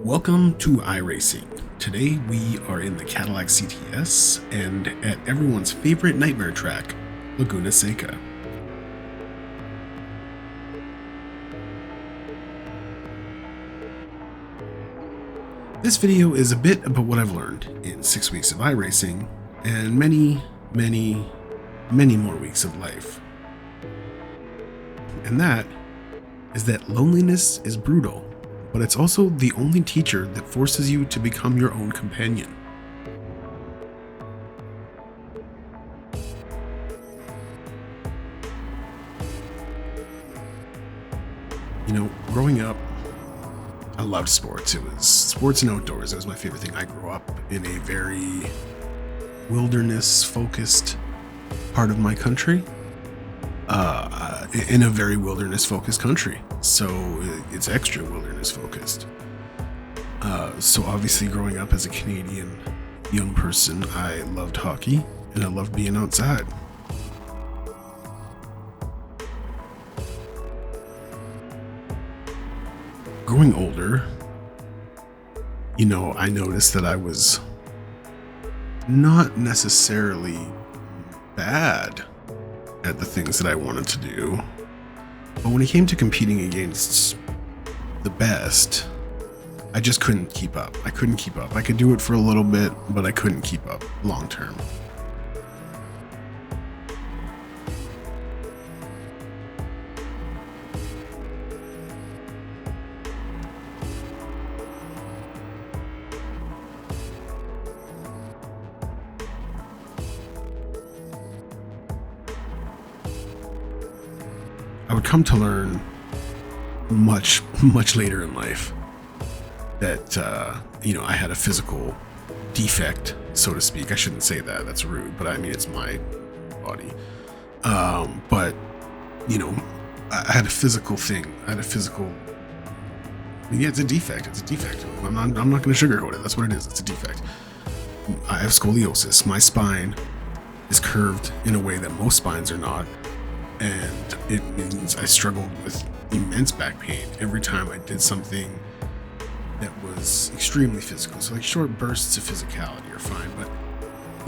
Welcome to iRacing. Today we are in the Cadillac CTS and at everyone's favorite nightmare track, Laguna Seca. This video is a bit about what I've learned in 6 weeks of iRacing and many more weeks of life. And that is that loneliness is brutal, but it's also the only teacher that forces you to become your own companion. You know, growing up, I loved sports. It was sports and outdoors. It was my favorite thing. I grew up in a very wilderness-focused part of my country. In a very wilderness-focused country. So it's extra wilderness-focused. So obviously growing up as a Canadian young person, I loved hockey and I loved being outside. Growing older, you know, I noticed that I was not necessarily bad at the things that I wanted to do, but when it came to competing against the best, I just couldn't keep up. I couldn't keep up. I could do it for a little bit, but I couldn't keep up long term. I would come to learn much later in life that, I had a physical defect, so to speak. I shouldn't say that. That's rude, but I mean, it's my body. But, I had a physical thing. It's a defect. It's a defect. I'm not going to sugarcoat it. That's what it is. It's a defect. I have scoliosis. My spine is curved in a way that most spines are not. And it means I struggled with immense back pain every time I did something that was extremely physical. So like short bursts of physicality are fine, but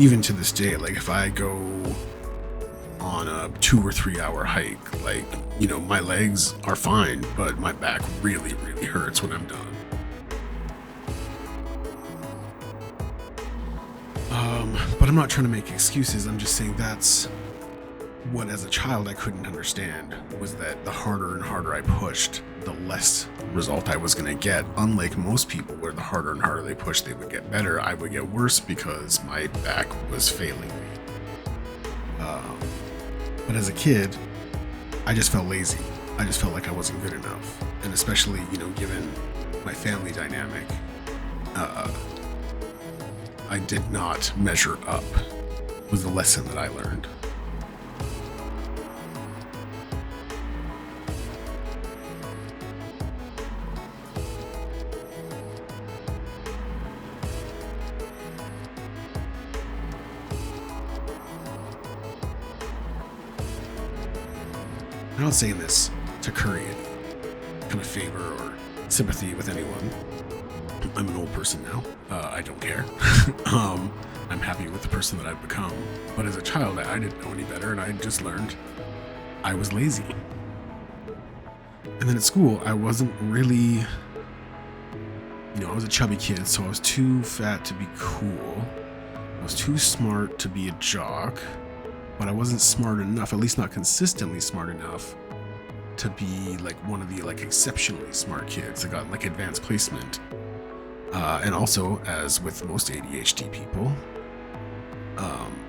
even to this day, like if I go on a 2 or 3 hour hike, my legs are fine, but my back really hurts when I'm done. But I'm not trying to make excuses. I'm just saying that's what as a child I couldn't understand, was that the harder and harder I pushed, the less result I was going to get. Unlike most people, where the harder and harder they pushed, they would get better, I would get worse because my back was failing me. But as a kid, I just felt lazy. I just felt like I wasn't good enough. And especially, given my family dynamic, I did not measure up, was the lesson that I learned. I'm not saying this to curry any kind of favor or sympathy with anyone. I'm an old person now. I don't care. I'm happy with the person that I've become. But as a child, I didn't know any better, and I just learned I was lazy. And then at school, I wasn't really, I was a chubby kid, so I was too fat to be cool. I was too smart to be a jock. But I wasn't smart enough, at least not consistently smart enough, to be like one of the exceptionally smart kids that got advanced placement. And also, as with most ADHD people,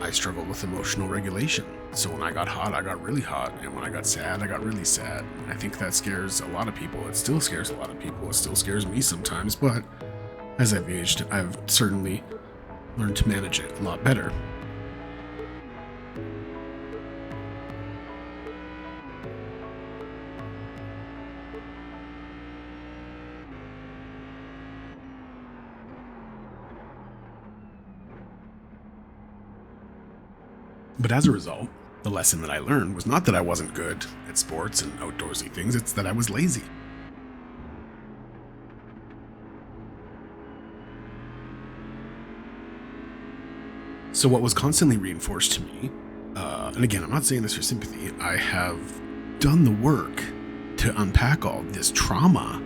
I struggled with emotional regulation. So when I got hot, I got really hot, and when I got sad, I got really sad. And I think that scares a lot of people. It still scares a lot of people. It still scares me sometimes, but as I've aged, I've certainly learned to manage it a lot better. But as a result, the lesson that I learned was not that I wasn't good at sports and outdoorsy things, it's that I was lazy. So what was constantly reinforced to me, and again, I'm not saying this for sympathy, I have done the work to unpack all this trauma,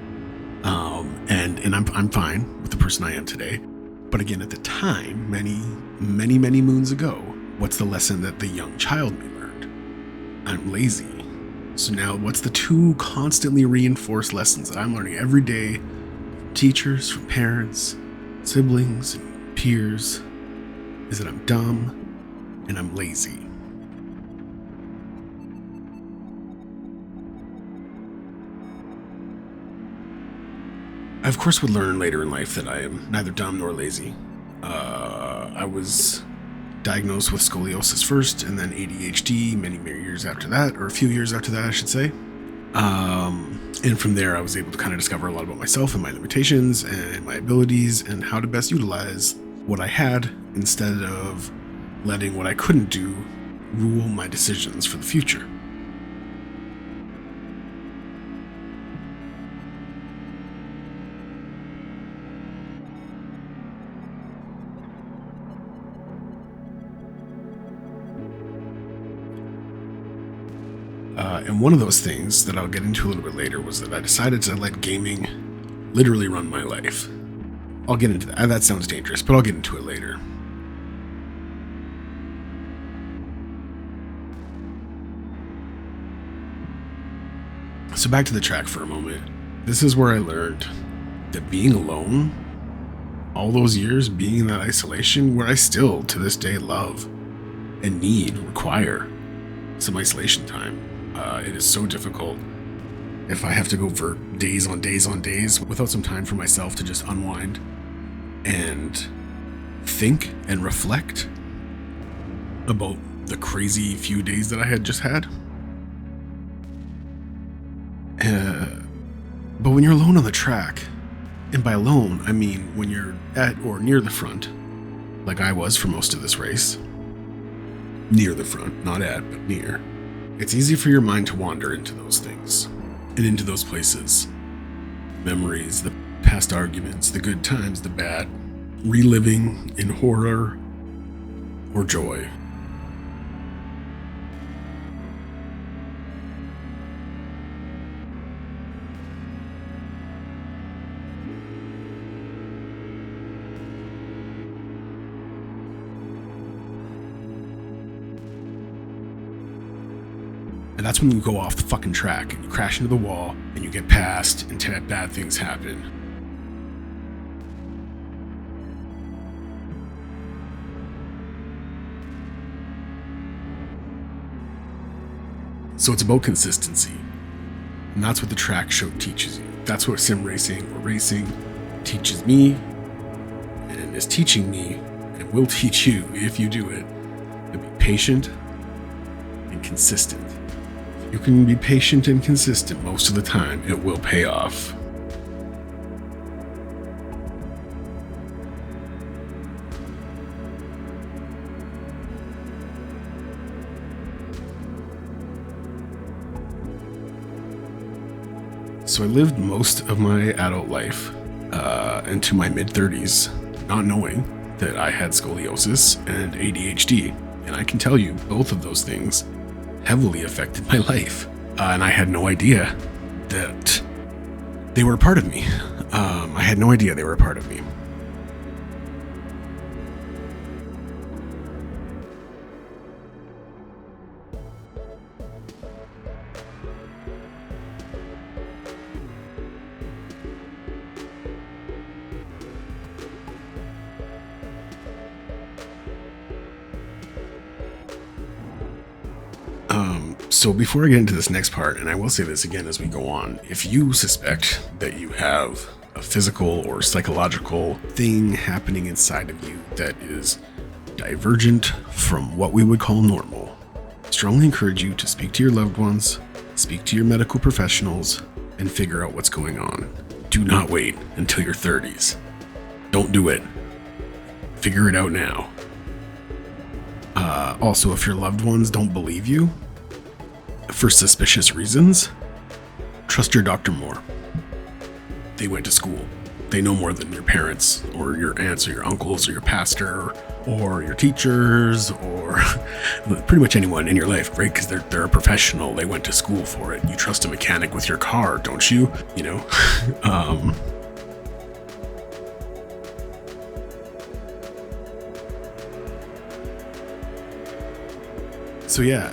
and I'm fine with the person I am today. But again, at the time, many moons ago, what's the lesson that the young child me learned? I'm lazy. So now what's the two constantly reinforced lessons that I'm learning every day from teachers, from parents, siblings, and peers, is that I'm dumb and I'm lazy. I, of course, would learn later in life that I am neither dumb nor lazy. I was diagnosed with scoliosis first, and then ADHD many years after that, or a few years after that, I should say. And from there, I was able to kind of discover a lot about myself and my limitations and my abilities and how to best utilize what I had instead of letting what I couldn't do rule my decisions for the future. And one of those things that I'll get into a little bit later was that I decided to let gaming literally run my life. I'll get into that. That sounds dangerous, but I'll get into it later. So back to the track for a moment. This is where I learned that being alone, all those years being in that isolation, where I still to this day love and require some isolation time. It is so difficult if I have to go for days on days without some time for myself to just unwind and think and reflect about the crazy few days that I had just had. But when you're alone on the track, and by alone, I mean when you're at or near the front, like I was for most of this race, near the front, not at, but near, it's easy for your mind to wander into those things and into those places. Memories, the past arguments, the good times, the bad, reliving in horror or joy. And that's when you go off the fucking track and you crash into the wall and you get past and bad things happen. So it's about consistency. And that's what the track show teaches you. That's what sim racing or racing teaches me and is teaching me and will teach you if you do it, to be patient and consistent. You can be patient and consistent most of the time, it will pay off. So I lived most of my adult life into my mid-30s not knowing that I had scoliosis and ADHD. And I can tell you both of those things heavily affected my life. And I had no idea that they were a part of me. I had no idea they were a part of me. So before I get into this next part, and I will say this again as we go on, if you suspect that you have a physical or psychological thing happening inside of you that is divergent from what we would call normal, I strongly encourage you to speak to your loved ones, speak to your medical professionals, and figure out what's going on. Do not wait until your 30s. Don't do it. Figure it out now. Also, if your loved ones don't believe you, for suspicious reasons, trust your doctor more. They went to school. they know more than your parents or your aunts or your uncles or your pastor or your teachers or pretty much anyone in your life, right? Because they're a professional. They went to school for it. You trust a mechanic with your car, don't you? You know? So yeah,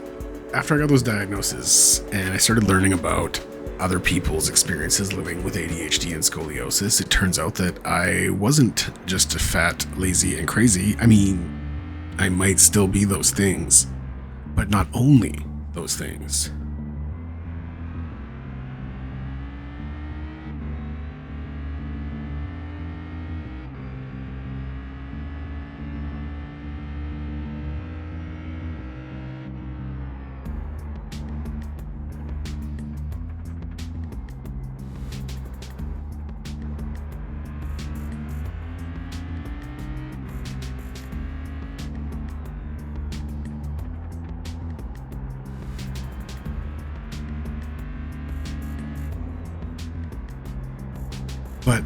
after I got those diagnoses and I started learning about other people's experiences living with ADHD and scoliosis, it turns out that I wasn't just fat, lazy, and crazy. I mean, I might still be those things, but not only those things. But,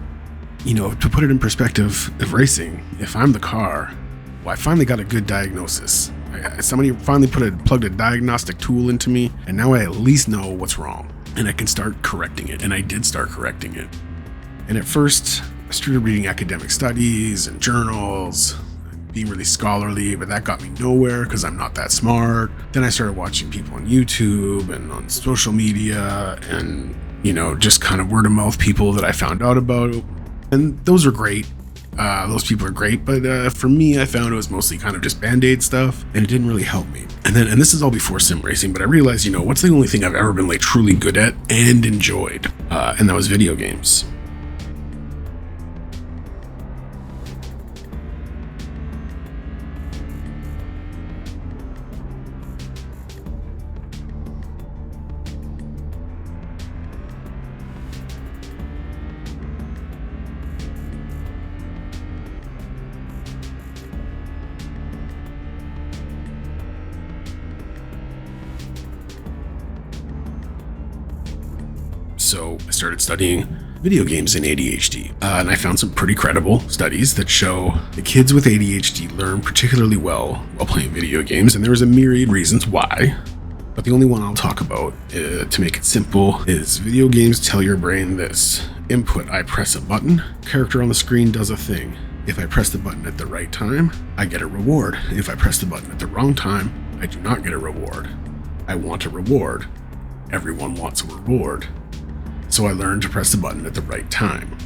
you know, to put it in perspective of racing, if I'm the car, well, I finally got a good diagnosis. Somebody finally plugged a diagnostic tool into me, and now I at least know what's wrong, and I can start correcting it, and I did start correcting it. And at first, I started reading academic studies and journals, being really scholarly, but that got me nowhere because I'm not that smart. Then I started watching people on YouTube and on social media and, you know, just kind of word of mouth people that I found out about. And those are great. Those people are great. But for me, I found it was mostly kind of just Band-Aid stuff, and it didn't really help me. And this is all before sim racing, but I realized, you know, what's the only thing I've ever been like truly good at and enjoyed? And that was video games. So I started studying video games in ADHD, and I found some pretty credible studies that show that kids with ADHD learn particularly well while playing video games, and there was a myriad reasons why. But the only one I'll talk about, to make it simple, is video games tell your brain this. Input, I press a button, character on the screen does a thing. If I press the button at the right time, I get a reward. If I press the button at the wrong time, I do not get a reward. I want a reward. Everyone wants a reward. So I learned to press the button at the right time.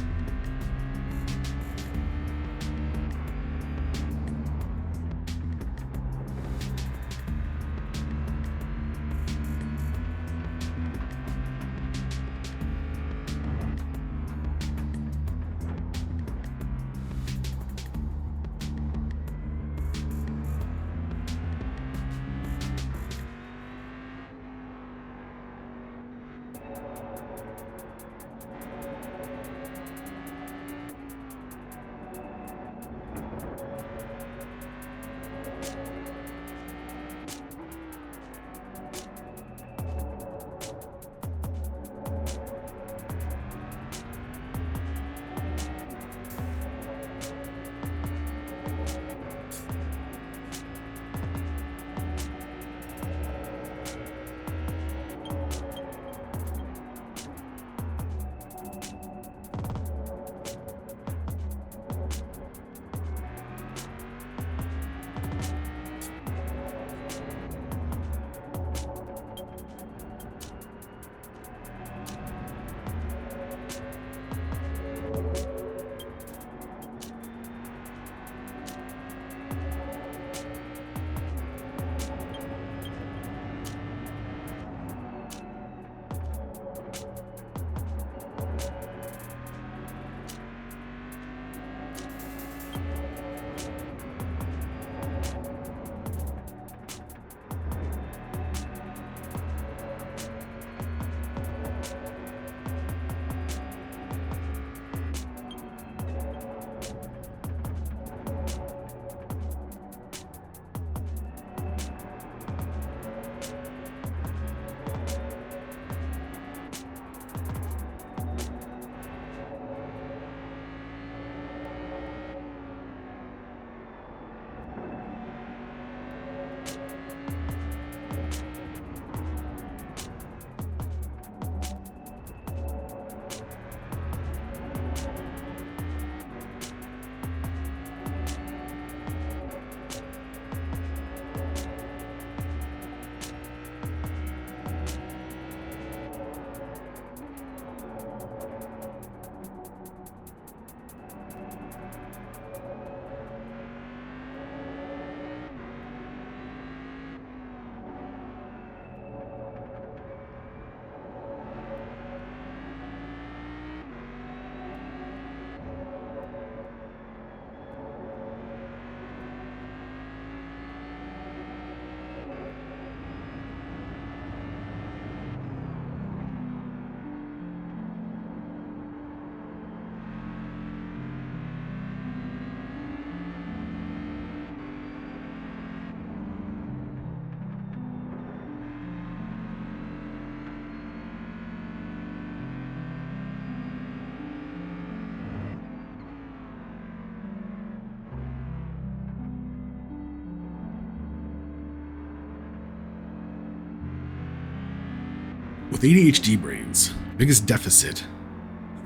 With ADHD brains, the biggest deficit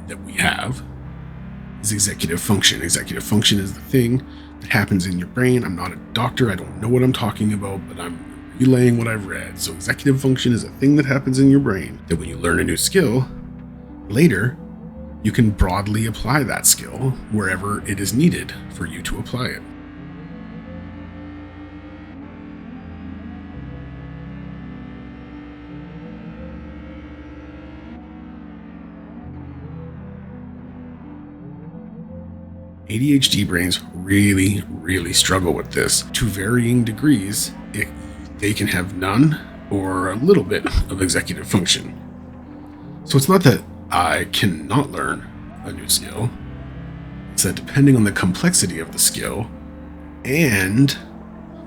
that we have is executive function. Executive function is the thing that happens in your brain. I'm not a doctor. I don't know what I'm talking about, but I'm relaying what I've read. So executive function is a thing that happens in your brain that when you learn a new skill, later, you can broadly apply that skill wherever it is needed for you to apply it. ADHD brains really struggle with this. To varying degrees, they can have none or a little bit of executive function. So it's not that I cannot learn a new skill. It's that depending on the complexity of the skill and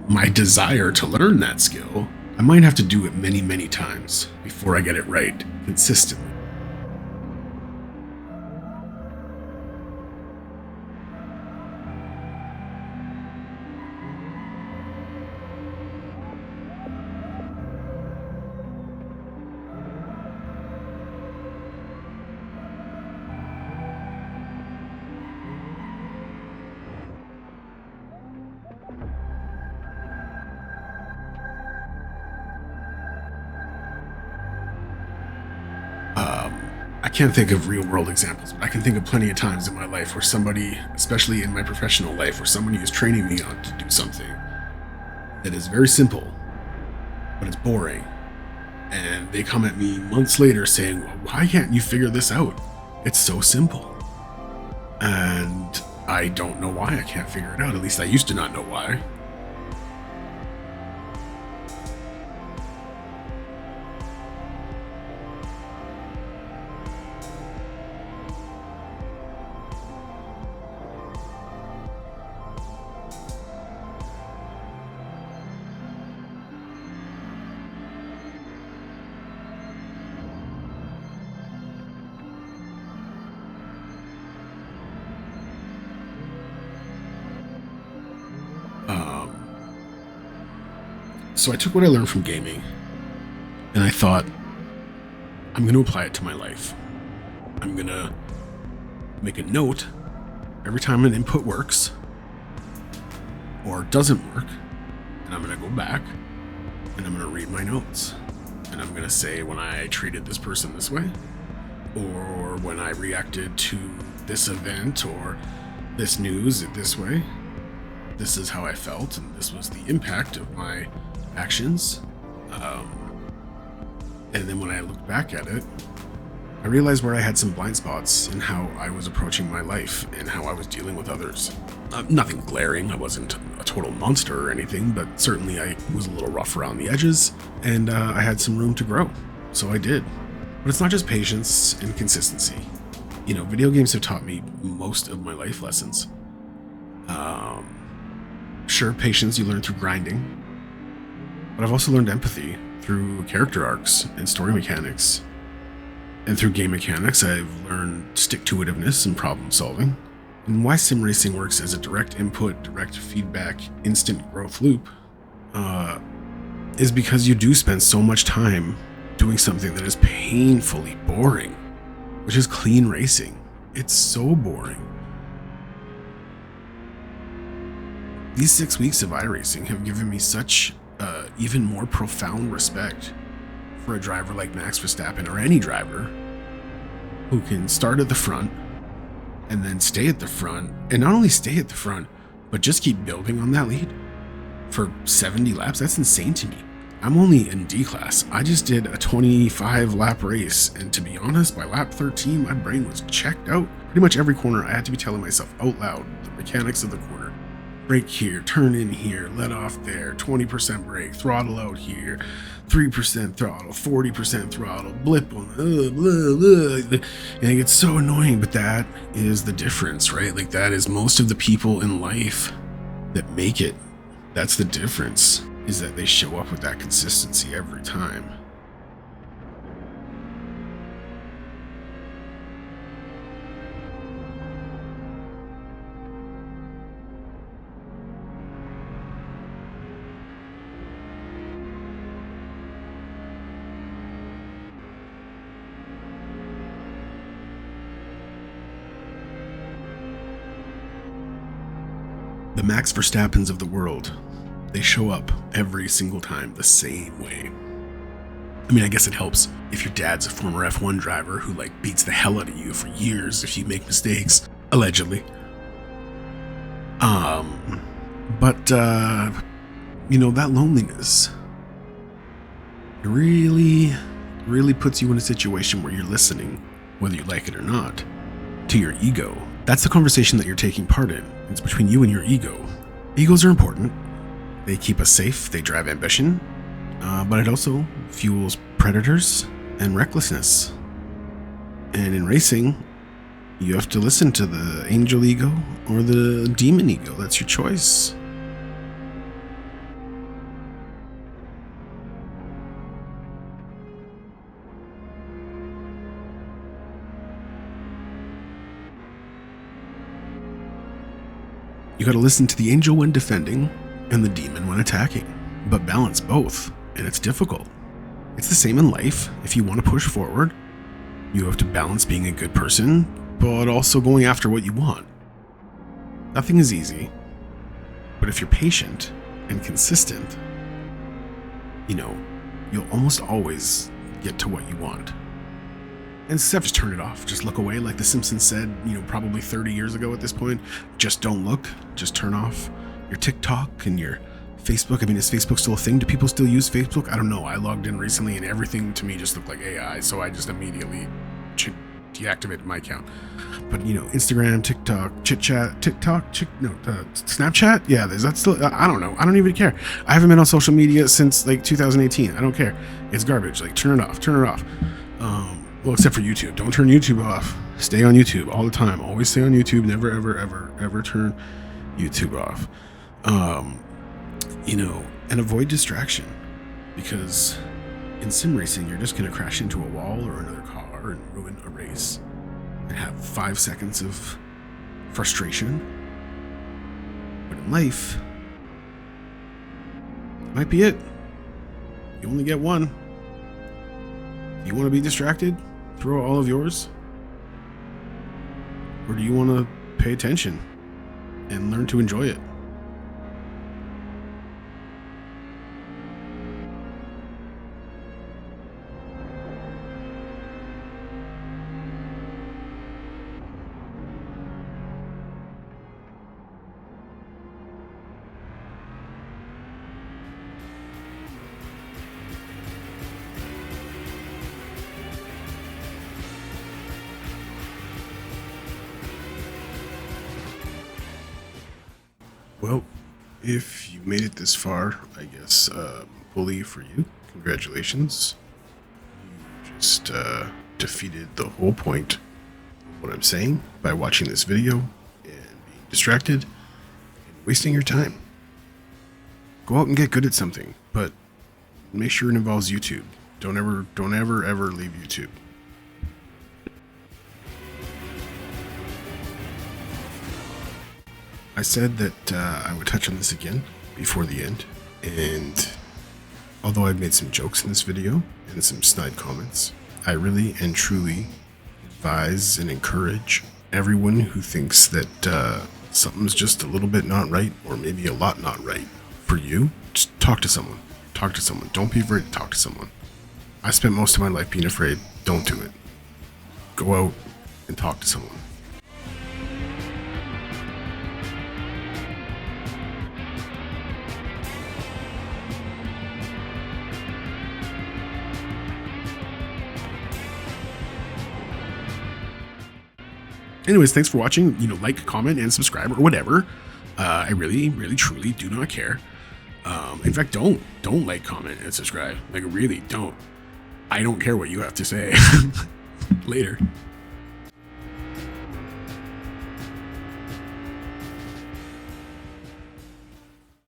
my desire to learn that skill, I might have to do it many times before I get it right consistently. I can't think of real world examples, but I can think of plenty of times in my life where somebody, especially in my professional life, where somebody is training me on to do something that is very simple, but it's boring. And they come at me months later saying, well, why can't you figure this out? It's so simple. And I don't know why I can't figure it out. At least I used to not know why. So I took what I learned from gaming and I thought, I'm going to apply it to my life. I'm going to make a note every time an input works or doesn't work, and I'm going to go back and I'm going to read my notes. And I'm going to say when I treated this person this way, or when I reacted to this event or this news this way, this is how I felt, and this was the impact of my actions. And then when I looked back at it, I realized where I had some blind spots in how I was approaching my life and how I was dealing with others. Nothing glaring. I wasn't a total monster or anything, but certainly I was a little rough around the edges, and I had some room to grow. So I did. But it's not just patience and consistency. You know, video games have taught me most of my life lessons. Sure, patience you learn through grinding, but I've also learned empathy through character arcs and story mechanics. And through game mechanics, I've learned stick-to-itiveness and problem solving. And why sim racing works as a direct input, direct feedback, instant growth loop is because you do spend so much time doing something that is painfully boring, which is clean racing. It's so boring. These 6 weeks of iRacing have given me such even more profound respect for a driver like Max Verstappen, or any driver who can start at the front and then stay at the front, and not only stay at the front, but just keep building on that lead for 70 laps. That's insane to me. I'm only in D class. I just did a 25 lap race, and to be honest, by lap 13, my brain was checked out. Pretty much every corner I had to be telling myself out loud the mechanics of the corner. Brake here, turn in here, let off there, 20% brake, throttle out here, 3% throttle, 40% throttle, blip on and it gets so annoying, but that is the difference, right? Like, that is most of the people in life that make it. That's the difference, is that they show up with that consistency every time. The Max Verstappens of the world, they show up every single time the same way. I mean, I guess it helps if your dad's a former F1 driver who like beats the hell out of you for years if you make mistakes, allegedly. But you know, that loneliness, it really puts you in a situation where you're listening, whether you like it or not, to your ego. That's the conversation that you're taking part in. It's between you and your ego. Egos are important. They keep us safe. They drive ambition. But it also fuels predators and recklessness. And in racing, you have to listen to the angel ego or the demon ego. That's your choice. You gotta listen to the angel when defending and the demon when attacking, but balance both, and it's difficult. It's the same in life. If you want to push forward, you have to balance being a good person, but also going after what you want. Nothing is easy, but if you're patient and consistent, you know, you'll almost always get to what you want. And instead, just turn it off. Just look away, like The Simpsons said, you know, probably 30 years ago at this point. Just don't look. Just turn off your TikTok and your Facebook. I mean, is Facebook still a thing? Do people still use Facebook? I don't know. I logged in recently and everything to me just looked like AI, so I just immediately deactivated my account. But, you know, Instagram, TikTok, Snapchat? Yeah, is that still? I don't know. I don't even care. I haven't been on social media since like 2018. I don't care. It's garbage. Like, turn it off. Turn it off. Well, except for YouTube. Don't turn YouTube off. Stay on YouTube all the time. Always stay on YouTube. Never, ever, ever, ever turn YouTube off. You know, and avoid distraction, because in sim racing, you're just going to crash into a wall or another car and ruin a race and have 5 seconds of frustration. But in life, it might be it. You only get one. You want to be distracted? Throw all of yours? Or do you want to pay attention and learn to enjoy it? Well, if you made it this far, I guess, bully for you. Congratulations. You just defeated the whole point of what I'm saying by watching this video and being distracted and wasting your time. Go out and get good at something, but make sure it involves YouTube. Don't ever leave YouTube. I said that I would touch on this again before the end, and although I've made some jokes in this video and some snide comments, I really and truly advise and encourage everyone who thinks that something's just a little bit not right, or maybe a lot not right for you, just talk to someone. Talk to someone. Don't be afraid to talk to someone. I spent most of my life being afraid. Don't do it. Go out and talk to someone. Anyways, thanks for watching. You know, like, comment, and subscribe, or whatever. I really, truly do not care. In fact, don't like, comment, and subscribe. Like, really don't. I don't care what you have to say. Later.